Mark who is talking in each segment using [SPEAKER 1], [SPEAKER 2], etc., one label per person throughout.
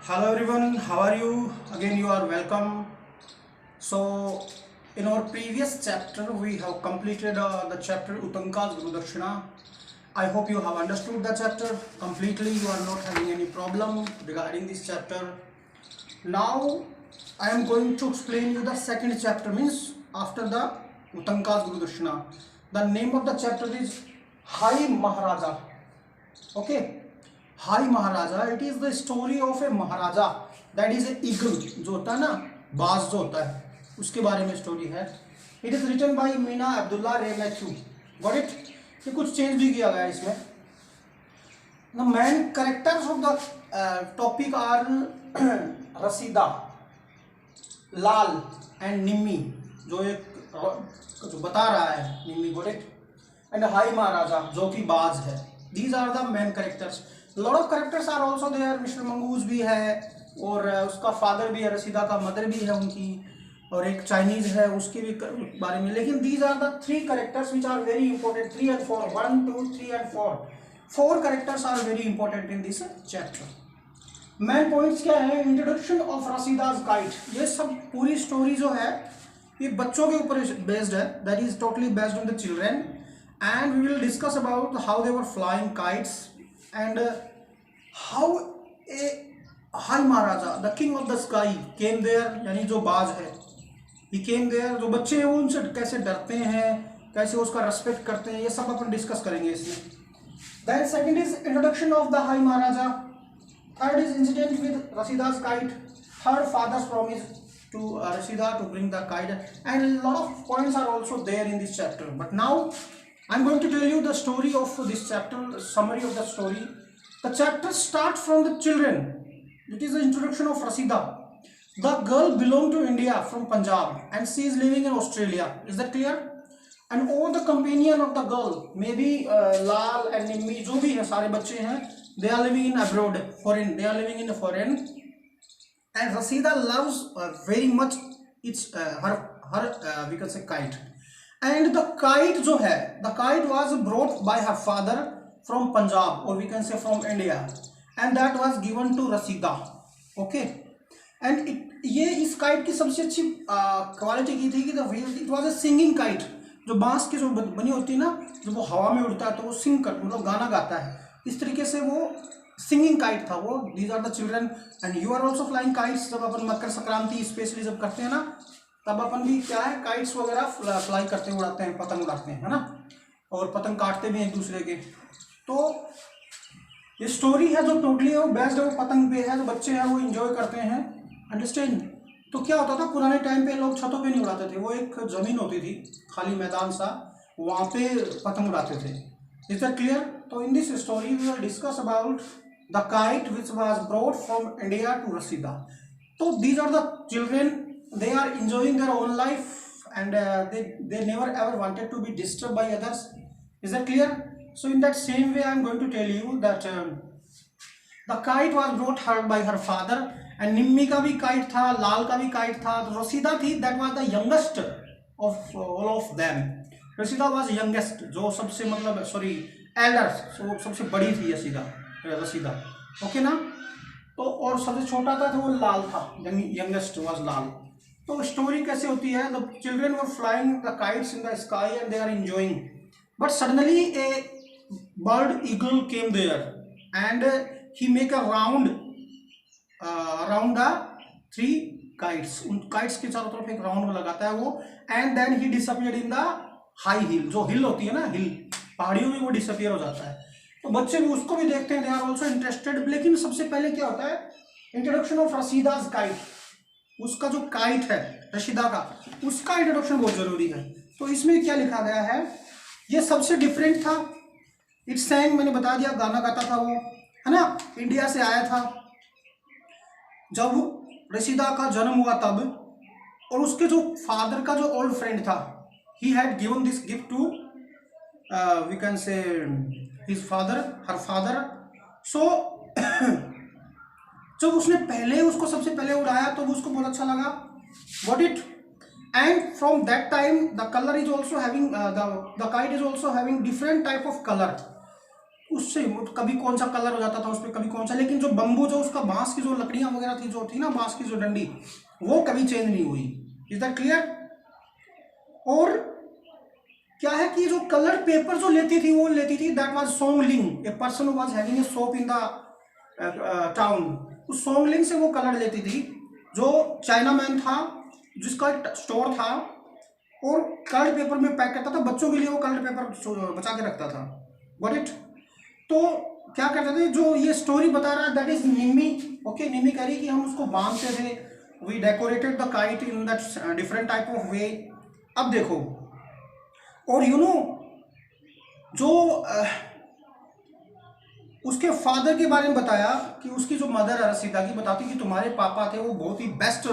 [SPEAKER 1] Hello everyone, how are you? Again, you are welcome. So, in our previous chapter, we have completed the chapter Utanka's Guru Dakshina. I hope you have understood the chapter completely. You are not having any problem regarding this chapter. Now, I am going to explain you the second chapter, means after the Utanka's Guru Dakshina. The name of the chapter is High Maharaja. Okay. High Maharaja it is the story of A Maharaja that is a eagle जो होता है ना बाज जो होता है उसके बारे में स्टोरी है. It is written by Meena Abdullah Ray Matthew. Got it. ये कुछ चेंज भी किया गया है इसमें. The main characters of the topic are Rasheeda, Lal and Nimmi जो एक जो बता रहा है Nimmi. Got it. And high Maharaja जो कि बाज है. These are the main characters. Lot of characters are also there. Mister मंगूज भी है और उसका फादर भी है, रसीदा का मदर भी है उनकी, और एक चाइनीज है उसके भी बारे में. लेकिन these are the three characters which are very important. 3 and 4, 1, 2, 3 and 4. 4 characters are very important in this chapter. Main points क्या है? Introduction of Rasheeda's kite. ये सब पूरी स्टोरी जो है ये बच्चों के ऊपर बेस्ड है. That is totally based on the children. And we will discuss about how they were flying kites and how a high maharaja the king of the sky came there. यानी जो बाज है he came there. जो बच्चे हैं वो उनसे कैसे डरते हैं, कैसे उसका रेस्पेक्ट करते हैं, ये सब अपन डिस्कस करेंगे इसमें. then second is introduction of the high Maharaja. third is incident with Rasida's kite. third father's promise to Rasida to bring the kite, and a lot of points are also there in this chapter. But now I'm going to tell you the story of this chapter, summary of the story. The chapter starts from the children. It is the introduction of Rasida. The girl belonged to India from Punjab and she is living in Australia. Is that clear? And all the companion of the girl, maybe Lal and Nimmi, जो भी है सारे बच्चे हैं, they are living in abroad, foreign. They are living in foreign. And Rasida loves very much its her we can say kite. And the kite जो है, the kite was brought by her father from Punjab, or we can say from India, and that was given to Rasida. Okay. And ये इस kite की सबसे अच्छी quality की थी कि it was a singing kite. जो बांस की जो बनी होती है ना, जो वो हवा में उड़ता है तो वो सिंग कर मतलब गाना गाता है. इस तरीके से वो सिंगिंग काइट था वो. These are the children and you are also flying kites. जब अपन मकर संक्रांति स्पेशली जब करते हैं ना, तब अपन भी क्या है काइट्स वगैरह फ्लाई करते उड़ाते हैं, पतंग उड़ाते हैं, है ना, और पतंग काटते भी हैं एक दूसरे के. तो ये स्टोरी है जो टोटली है वो बेस्ड है वो पतंग पे है. जो बच्चे हैं वो एंजॉय करते हैं. अंडरस्टैंड. तो क्या होता था पुराने टाइम पे लोग छतों पे नहीं उड़ाते थे. वो एक जमीन होती थी खाली मैदान सा, वहाँ पे पतंग उड़ाते थे. Is that clear? तो in this story we will discuss about the kite which was brought from India to Rasheeda. तो these are the children. They are enjoying their own life and they never ever wanted to be disturbed by others. Is that clear? So in that same way I am going to tell you that the kite was brought her by her father, and Nimmi का भी kite था, लाल का भी kite था. तो रसीदा थी, that was the youngest of all of them. रसीदा was youngest, जो सबसे मतलब sorry elder, so सबसे बड़ी थी रसीदा. ओके ना. तो और सबसे छोटा था तो वो लाल था. youngest was लाल. तो स्टोरी कैसे होती है? The children were flying the kites in the sky and they are enjoying, but suddenly a bird eagle came there and he make a round around the 3 kites. उन kites के चारों तरफ एक round लगाता है वो. And then he disappeared in the high hill. जो hill होती है ना, हिल पहाड़ियों में वो डिसअपियर हो जाता है. तो बच्चे भी उसको भी देखते हैं, दे आर ऑल्सो इंटरेस्टेड. लेकिन सबसे पहले क्या होता है? Introduction of Rasheeda's kite. उसका जो काइट है रशीदा का, उसका इंट्रोडक्शन बहुत जरूरी है. तो इसमें क्या लिखा गया है? ये सबसे डिफरेंट था. इट सैंग, मैंने बता दिया, गाना गाता था वो, है ना. इंडिया से आया था जब रशीदा का जन्म हुआ तब. और उसके जो फादर का जो ओल्ड फ्रेंड था, he had given this gift to we can say his father, her father. So जब उसने पहले उसको सबसे पहले उड़ाया तो उसको बहुत अच्छा लगा. Got it? And from that time the color is also having the kite is also having different type of color. उससे कभी कौन सा कलर हो जाता था उस पर, कभी कौन सा, लेकिन जो बम्बू, जो उसका बांस की जो लकड़ियां वगैरह थी, जो थी ना बांस की जो डंडी, वो कभी चेंज नहीं हुई। Is that clear? और क्या है कि जो कलर पेपर जो लेती थी, वो लेती थी, that was Songling, a person who was having a shop in the town. उस सोंगलिंग से वो कलर लेती थी, जो चाइना मैन था, जिसका स्टोर था, और कलर पेपर में पैक करता था बच्चों के लिए, वो कलर पेपर बचा के रखता था। Got it? तो क्या करते थे, जो ये स्टोरी बता रहा है that is Nimmi. Okay, Nimmi कह रही कि हम उसको बांधते थे, we decorated the kite in that different type of way. अब देखो, और यू नो जो उसके फादर के बारे में बताया कि उसकी जो मदर है रसीदा की, बताती कि तुम्हारे पापा थे वो बहुत ही बेस्ट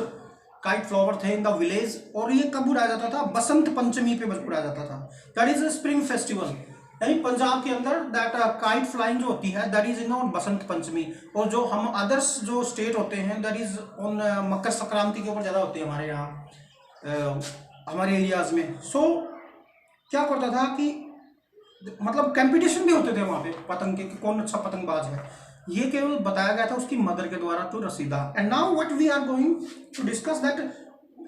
[SPEAKER 1] काइट फ्लावर थे इन द विलेज, और ये कब उड़ाया जाता था? बसंत पंचमी पे उड़ाया जाता था, दैट इज स्प्रिंग फेस्टिवल। यानी पंजाब के अंदर दैट काइट फ्लाइंग जो होती है that is in on Basant Panchami. और जो हम अदर्स जो स्टेट होते हैं that is on Makar Sankranti के ऊपर ज़्यादा होते हैं हमारे यहाँ, हमारे एरियाज में। सो क्या करता था कि मतलब कंपटीशन भी होते थे वहाँ पे पतंग के कि कौन अच्छा पतंगबाज है। ये केवल बताया गया था उसकी मदर के द्वारा to Rasheeda. And now what we are going to discuss that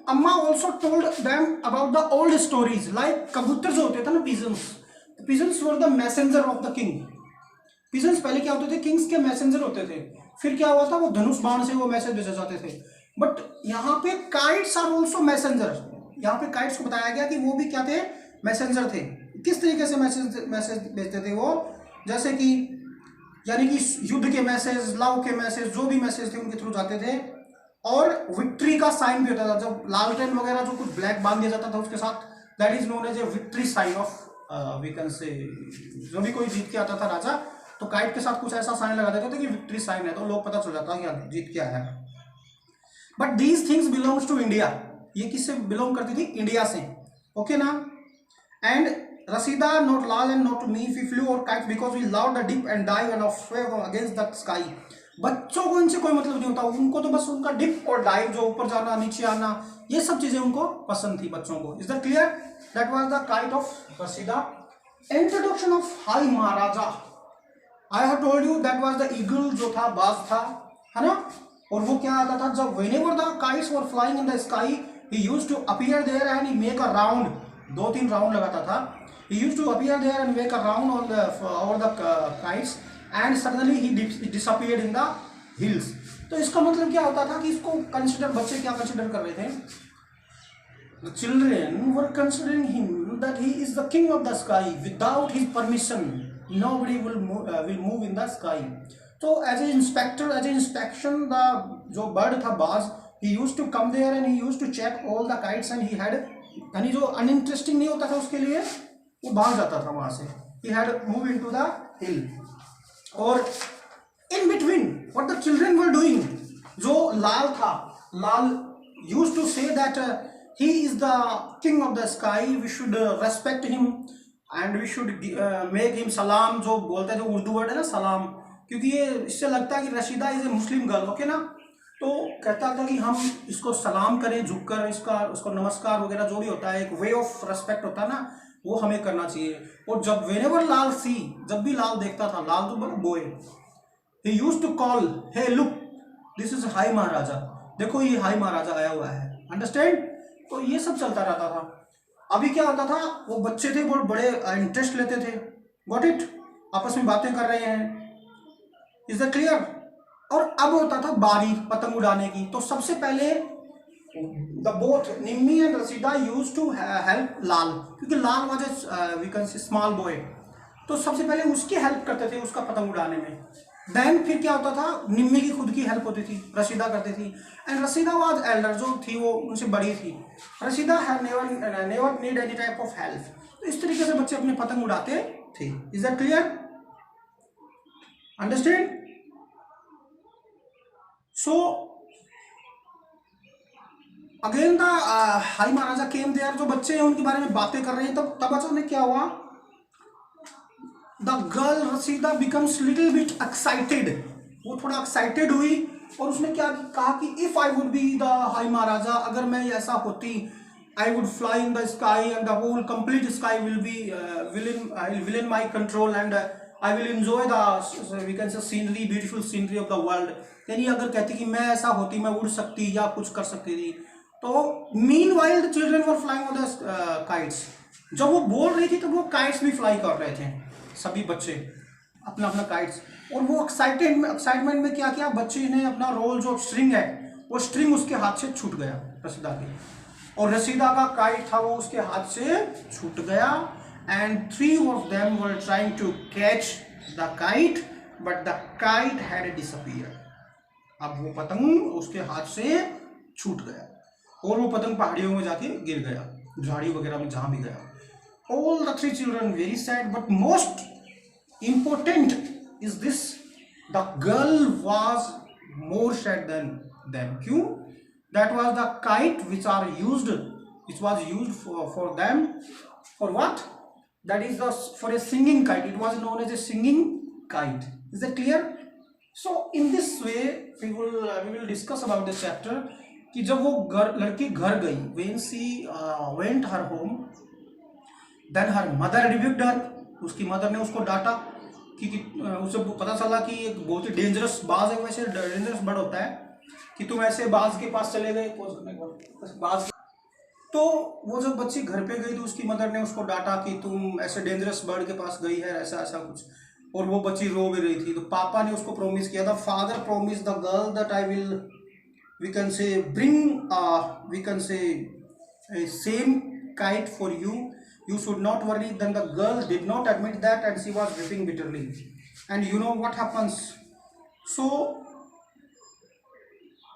[SPEAKER 1] Amma also told them about the old stories, like कबूतर जो होते थे ना, pigeons were the messenger of the king. Pigeons पहले क्या होते थे? किंग्स के मैसेंजर होते थे। फिर क्या हुआ था? वो धनुष बाण से वो मैसेज भेजे जाते थे। बट यहाँ पे काइट्स आर ऑल्सो मैसेंजर। यहाँ पे काइट्स को बताया गया कि वो भी क्या थे? मैसेंजर थे। किस तरीके से मैसेज भेजते थे वो? जैसे कि यानी कि युद्ध के मैसेज, लव के मैसेज, जो भी मैसेज थे उनके थ्रू जाते थे। और विक्ट्री का साइन भी होता था, जब लालटेन वगैरह जो कुछ ब्लैक बांध दिया जाता था उसके साथ, that is known as a victory sign of we can say. जो भी कोई जीत के आता था राजा, तो काइट के साथ कुछ ऐसा साइन लगा देते थे कि विक्ट्री साइन है, तो लोग पता चल जाता कि जीत क्या है। But these things belongs to India. ये किससे बिलोंग करती थी? इंडिया से। ओके ना? And Rasheeda, not Lal and not me, we flew our kite because we love the dip and dive and swerve against the sky. बच्चों को इनसे कोई मतलब नहीं होता, उनको तो बस उनका डिप और डाइव, जो ऊपर जाना नीचे आना, ये सब चीजें उनको पसंद थी बच्चों को। Is that clear? That was the kite of Rasheeda. Introduction of high Maharaja, I have told you that was the eagle, जो था बाज था, है ना? और वो क्या आता था? जब whenever the kites were flying in the sky, he used to appear there and he make a round. 2-3 round लगाता था। He used to appear there and make a round on the over the kites and suddenly he disappeared in the hills. तो इसका मतलब क्या होता था कि इसको कंसिडर, बच्चे क्या कंसिडर कर रहे थे? The children were considering him that he is the king of the sky. Without his permission, nobody will move in the sky. So as an inspector, as an inspection, the जो bird था बाज, he used to come there and he used to check all the kites and he had, यानी जो uninteresting नहीं होता था उसके लिए वो भाग जाता था वहां से। He had moved into the hill. और in between, what the children were doing, जो लाल था, लाल used to say that he is the king of the sky, we should respect him and we should make him salam, जो बोलते हैं, जो Urdu word है ना सलाम, क्योंकि ये इससे लगता है कि Rashida is a Muslim girl. Okay ना? तो कहता था कि हम इसको सलाम करें झुककर, उसको नमस्कार वगैरह जो भी होता है, एक वे ऑफ रेस्पेक्ट होता है ना, वो हमें करना चाहिए। और जब वेनेवर लाल सी, जब भी लाल देखता था, लाल तो बोले boy, he used to call, hey look this is high Maharaja, देखो ये हाई महाराजा आया हुआ है। अंडरस्टैंड? तो ये सब चलता रहता था। अभी क्या होता था? वो बच्चे थे, बहुत बड़े इंटरेस्ट लेते थे। Got it? आपस में बातें कर रहे हैं। Is that clear? और अब होता था बारी पतंग उड़ाने की। तो सबसे पहले the both Nimmi and Rasheeda use to help Lal, क्योंकि Lal was a we can say small boy, तो सबसे पहले उसकी हेल्प करते थे उसका पतंग उड़ाने में। देन फिर क्या होता था? निम्मी की खुद की हेल्प होती थी, रसीदा करती थी। एंड रसीदा वाज एल्डर, जो थी वो उनसे बड़ी थी। Rasheeda had never need any type of help. तो इस तरीके से बच्चे अपने पतंग उड़ाते थे। Is that clear? Understand? So again the high Maharaja came there, जो बच्चे हैं उनके बारे में बातें कर रहे हैं। तब अचानक क्या हुआ? The girl Rasheeda becomes little bit excited, वो थोड़ा एक्साइटेड हुई और उसने क्या कहा कि if I would be the high Maharaja, अगर मैं ऐसा होती, I would fly in the sky and the whole complete sky will in my control and I will enjoy the we can say scenery, beautiful scenery of the world. यानी अगर कहती कि मैं ऐसा होती, मैं उड़ सकती या कुछ कर सकती थी। तो mean while the children were flying on the kites. जब वो बोल रही थी तो वो काइट्स भी फ्लाई कर रहे थे, सभी बच्चे अपना अपना काइट्स। और वो एक्साइटमेंट में क्या किया, बच्चे ने अपना रोल जो स्ट्रिंग है, वो स्ट्रिंग उसके हाथ से छूट गया रसीदा के, और रसीदा का काइट था वो उसके हाथ से छूट गया। And three of them were trying to catch the kite but the kite had disappeared. अब वो पतंग उसके हाथ से छूट गया और वो पतंग पहाड़ियों में जाके गिर गया, झाड़ी वगैरह में जहां भी गया। All the three children very sad, but most important is this: the girl was more sad than them. क्यों? That was the kite which was used for them. For what? That is for a singing kite. It was known as a singing kite. Is that clear? So in this way we will discuss about this chapter. कि जब वो लड़की घर गई, when she went her home, then her mother rebuked her, उसकी mother ने उसको डांटा कि उसे पता चला कि एक बहुत ही डेंजरस बाज है, वैसे डेंजरस बर्ड होता है कि तुम ऐसे बाज के पास चले गए बाज। तो वो जब बच्ची घर पे गई तो उसकी मदर ने उसको डांटा कि तुम ऐसे डेंजरस बर्ड के पास गई है, ऐसा ऐसा कुछ। और वो बच्ची रो भी रही थी। तो पापा ने उसको प्रॉमिस किया था, father promise the girl that I will we can say bring we can say same kite for you, you should not worry. Then the girl did not admit that and she was weeping bitterly. And you know what happens? So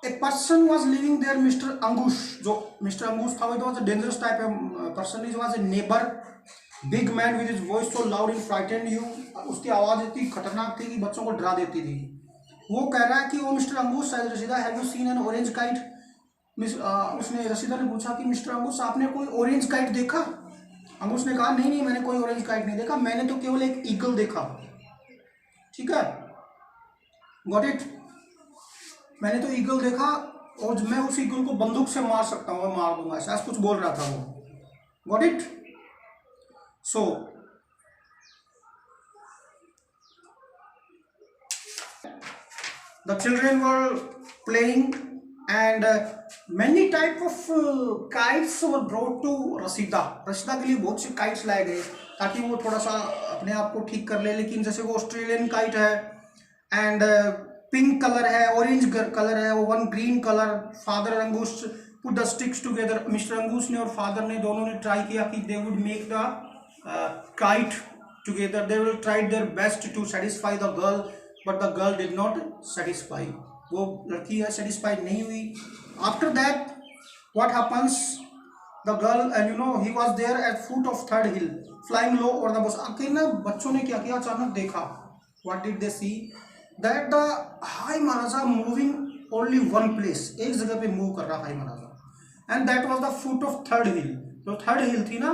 [SPEAKER 1] a person was living there, Mr. Angush. जो Mr. Angush था, it was a dangerous type of person. He was a neighbor, big man with his voice so loud it frightened you. उसकी आवाज इतनी खतरनाक थी कि बच्चों को डरा देती थी। वो कह रहा है कि वो mister Angoosh said Rasheeda, have you seen an orange kite? उसने रशीदा ने पूछा कि मिस्टर अंगूश आपने कोई ऑरेंज काइट देखा? अंगूश ने कहा नहीं नहीं, मैंने कोई ऑरेंज काइट नहीं देखा, मैंने तो केवल एक ईगल देखा। ठीक है, गॉट इट? मैंने तो ईगल देखा और मैं उस ईगल को बंदूक से मार सकता हूँ और मार दूंगा, ऐसा कुछ बोल रहा था वो। Got it? So the children were playing and many type of kites were brought to रसीदा। रसीदा के लिए बहुत से kites लाए गए ताकि वो थोड़ा सा अपने आप को ठीक कर ले। लेकिन जैसे वो ऑस्ट्रेलियन काइट है एंड पिंक कलर है, ऑरेंज कलर है, वो one green colour. Father Angoosh put the sticks together. Mister Angoosh ने और फादर ने दोनों ने ट्राई किया कि they would make the kite together, they will try their best to satisfy the girl but the girl did not satisfy. वो लड़की है सेटिस्फाइड नहीं हुई। After that what happens, the girl and you know he was there at foot of third hill flying low over the bus. आखिर ना बच्चों ने क्या किया, अचानक देखा, what did they see, that the high Maharaja moving only one place, एक जगह पे मूव कर रहा high Maharaja, and that was the foot of third hill. जो थर्ड हिल थी ना